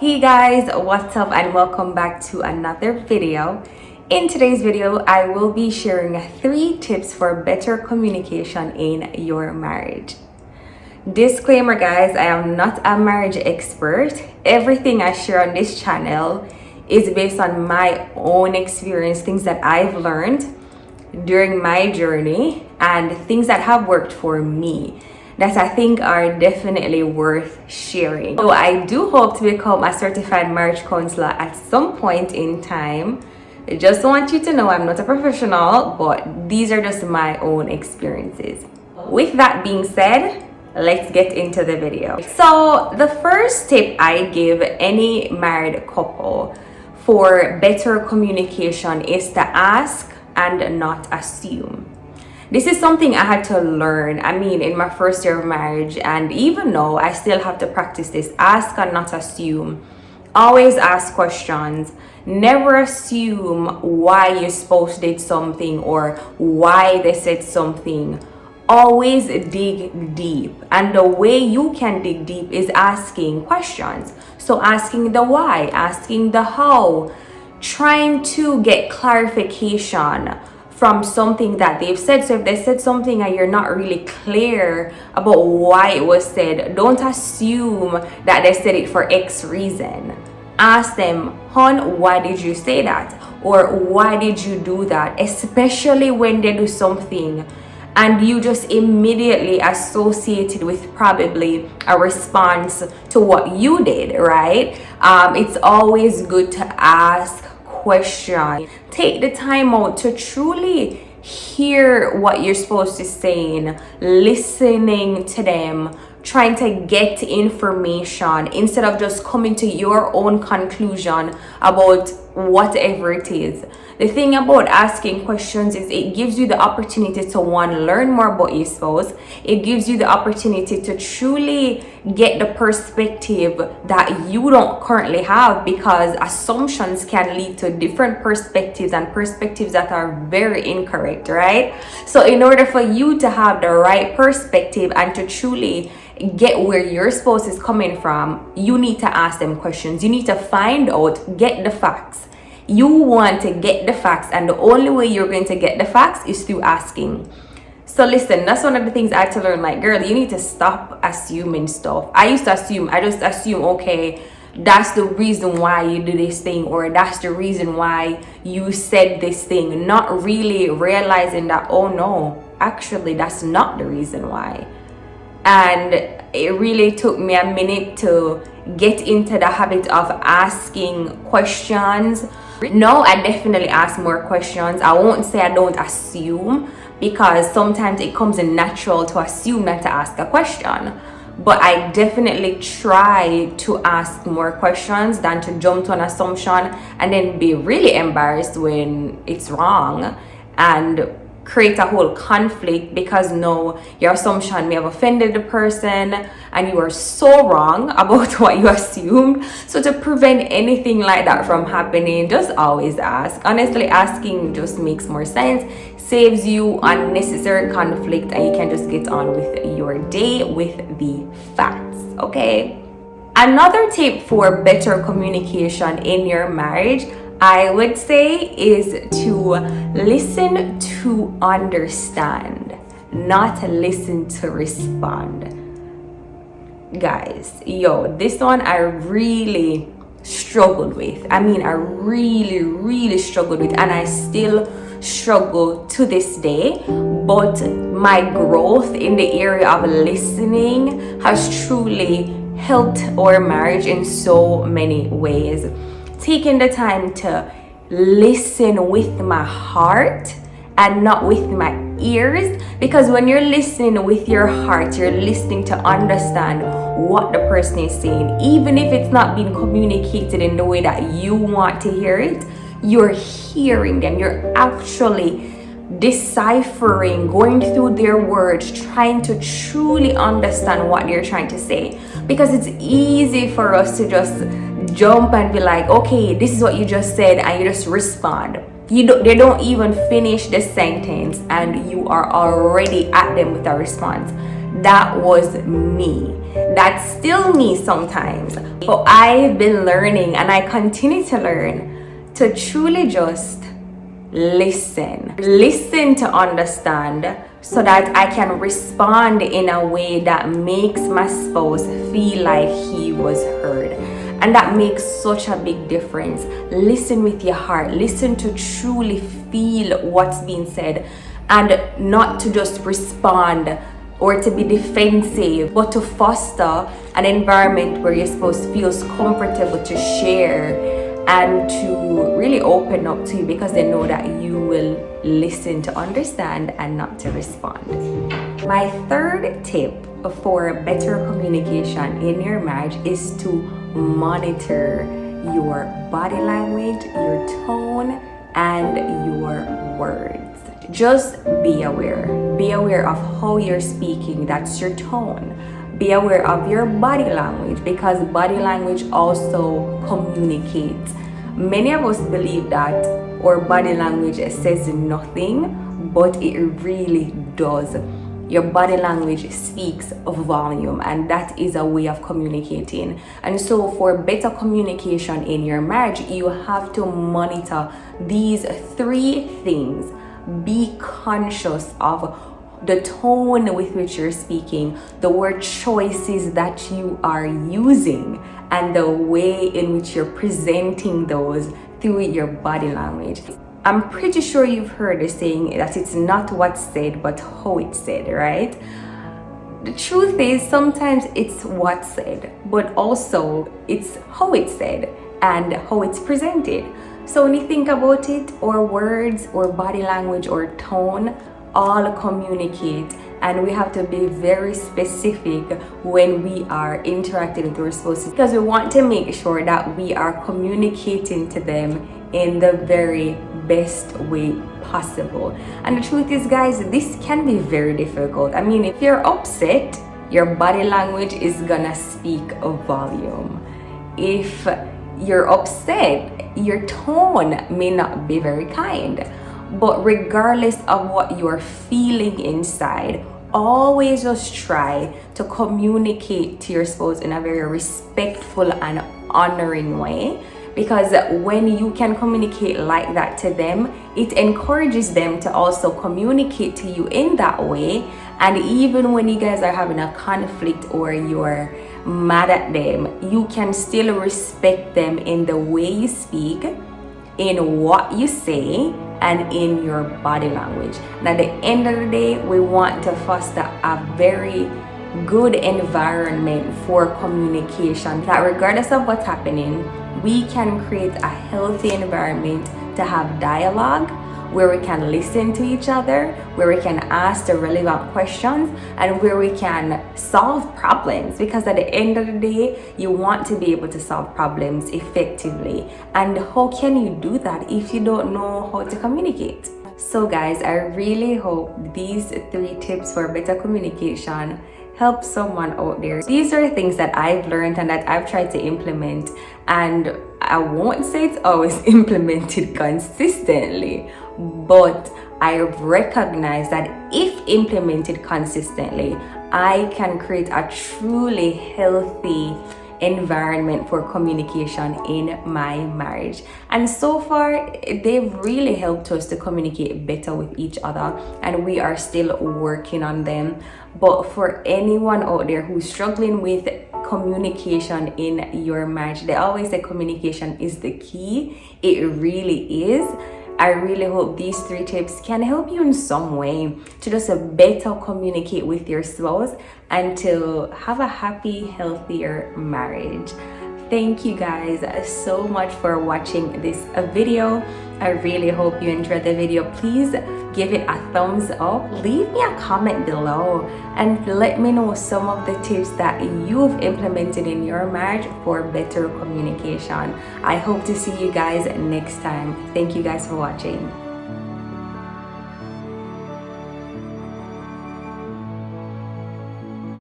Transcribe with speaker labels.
Speaker 1: Hey guys, what's up and welcome back to another video. In today's video, I will be sharing 3 tips for better communication in your marriage. Disclaimer guys, I am not a marriage expert. Everything I share on this channel is based on my own experience, things that I've learned during my journey and things that have worked for me that I think are definitely worth sharing. So I do hope to become a certified marriage counselor at some point in time. I just want you to know I'm not a professional, but these are just my own experiences. With that being said, let's get into the video. So the first tip I give any married couple for better communication is to ask and not assume. This is something I had to learn, in my first year of marriage, and even now I still have to practice this. Ask and not assume. Always ask questions. Never assume why your spouse did something or why they said something. Always dig deep, and the way you can dig deep is asking questions. So asking the why, asking the how, trying to get clarification from something that they've said. So if they said something and you're not really clear about why it was said, don't assume that they said it for X reason. Ask them, hon, why did you say that? Or why did you do that? Especially when they do something and you just immediately associate it with probably a response to what you did, right? It's always good to ask question. Take the time out to truly hear what you're supposed to say, listening to them, trying to get information instead of just coming to your own conclusion about whatever it is. The thing about asking questions is it gives you the opportunity to learn more about your spouse. It gives you the opportunity to truly get the perspective that you don't currently have, because assumptions can lead to different perspectives and perspectives that are very incorrect, right? So in order for you to have the right perspective and to truly get where your spouse is coming from, you need to ask them questions. You need to find out, get the facts. You want to get the facts, and the only way you're going to get the facts is through asking. So listen, that's one of the things I had to learn. Like, girl, you need to stop assuming stuff. I used to assume, okay, that's the reason why you do this thing, or that's the reason why you said this thing, not really realizing that, oh no, actually that's not the reason why. And it really took me a minute to get into the habit of asking questions. No, I definitely ask more questions. I won't say I don't assume, because sometimes it comes in natural to assume than to ask a question. But I definitely try to ask more questions than to jump to an assumption and then be really embarrassed when it's wrong and create a whole conflict because no, your assumption may have offended the person and you are so wrong about what you assumed. So to prevent anything like that from happening, just always ask. Honestly, asking just makes more sense, saves you unnecessary conflict, and you can just get on with your day with the facts. Okay, another tip for better communication in your marriage, I would say, is to listen to understand, not listen to respond. Guys, this one I really struggled with. I really struggled with, and I still struggle to this day. But my growth in the area of listening has truly helped our marriage in so many ways. Taking the time to listen with my heart and not with my ears, because when you're listening with your heart, you're listening to understand what the person is saying. Even if it's not being communicated in the way that you want to hear it, you're hearing them. You're actually deciphering, going through their words, trying to truly understand what they're trying to say. Because it's easy for us to just jump and be like, okay, this is what you just said, and you just respond. They don't even finish the sentence and you are already at them with a response. That was me. That's still me sometimes. But I've been learning, and I continue to learn, to truly just listen to understand, so that I can respond in a way that makes my spouse feel like he was heard. And that makes such a big difference. Listen with your heart. Listen to truly feel what's being said, and not to just respond or to be defensive, but to foster an environment where your spouse feels comfortable to share and to really open up to you, because they know that you will listen to understand and not to respond. My third tip for better communication in your marriage is to monitor your body language, your tone, and your words. Just be aware. Be aware of how you're speaking. That's your tone. Be aware of your body language, because body language also communicates. Many of us believe that our body language says nothing, but it really does. Your body language speaks of volume, and that is a way of communicating. And so for better communication in your marriage, you have to monitor these three things. Be conscious of the tone with which you're speaking, the word choices that you are using, and the way in which you're presenting those through your body language. I'm pretty sure you've heard the saying that it's not what's said, but how it's said, right? The truth is, sometimes it's what's said, but also it's how it's said and how it's presented. So when you think about it, our words, or body language, or tone all communicate, and we have to be very specific when we are interacting with our spouses, because we want to make sure that we are communicating to them in the very best way possible. And the truth is, guys, this can be very difficult. I mean, if you're upset, your body language is gonna speak a volume. If you're upset, your tone may not be very kind. But regardless of what you're feeling inside, always just try to communicate to your spouse in a very respectful and honoring way, because when you can communicate like that to them, it encourages them to also communicate to you in that way. And even when you guys are having a conflict or you're mad at them, you can still respect them in the way you speak, in what you say, and in your body language. And at the end of the day, we want to foster a very good environment for communication, that regardless of what's happening, we can create a healthy environment to have dialogue, where we can listen to each other, where we can ask the relevant questions, and where we can solve problems. Because at the end of the day, you want to be able to solve problems effectively. And how can you do that if you don't know how to communicate? So guys, I really hope these 3 tips for better communication help someone out there. These are things that I've learned and that I've tried to implement, and I won't say it's always implemented consistently, but I recognize that if implemented consistently, I can create a truly healthy environment for communication in my marriage. And so far, they've really helped us to communicate better with each other, and we are still working on them. But for anyone out there who's struggling with communication in your marriage, they always say communication is the key. It really is. I really hope these 3 tips can help you in some way to just better communicate with your spouse and to have a happy, healthier marriage. Thank you guys so much for watching this video. I really hope you enjoyed the video. Please give it a thumbs up. Leave me a comment below and let me know some of the tips that you've implemented in your marriage for better communication. I hope to see you guys next time. Thank you guys for watching.